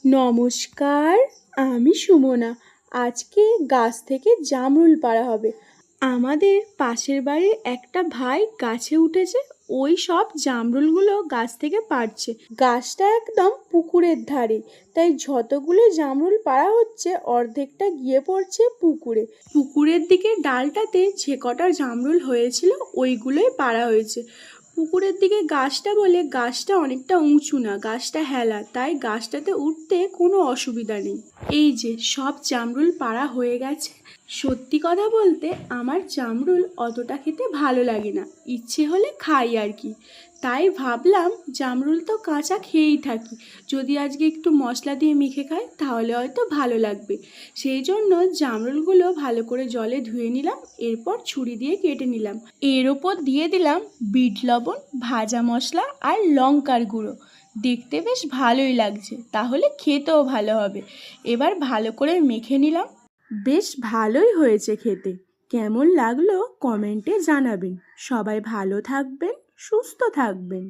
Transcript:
নমস্কার, আমি সুমনা। আজকে গাছ থেকে জামরুল পাড়া হবে। আমাদের পাশের বাড়ির একটা ভাই গাছে উঠেছে, ওই সব জামরুলগুলো গাছ থেকে পাড়ছে। গাছটা একদম পুকুরের ধারে, তাই যতগুলো জামরুল পাড়া হচ্ছে অর্ধেকটা গিয়ে পড়ছে পুকুরে। পুকুরের দিকে ডালটাতে যে কটা জামরুল হয়েছিল ওইগুলোই পাড়া হয়েছে। পুকুরের দিকে গাছটা বলে গাছটা অনেকটা উঁচু না, গাছটা হেলা, তাই গাছটাতে উঠতে কোনো অসুবিধা নেই। এই যে সব জামরুল পাড়া হয়ে গেছে। সত্যি কথা বলতে আমার জামরুল অতটা খেতে ভালো লাগে না, ইচ্ছে হলে খাই আর কি। তাই ভাবলাম জামরুল তো কাঁচা খেয়েই থাকি, যদি আজকে একটু মশলা দিয়ে মেখে খাই তাহলে হয়তো ভালো লাগবে। সেই জন্য জামরুলগুলো ভালো করে জলে ধুয়ে নিলাম, এরপর ছুরি দিয়ে কেটে নিলাম। এর ওপর দিয়ে দিলাম বিট লবণ, ভাজা মশলা আর লঙ্কার গুঁড়ো। দেখতে বেশ ভালোই লাগছে, তাহলে খেতেও ভালো হবে। এবার ভালো করে মেখে নিলাম। বেশ ভালোই হয়েছে খেতে। কেমন লাগলো কমেন্টে জানাবেন। সবাই ভালো থাকবেন, সুস্থ থাকবেন।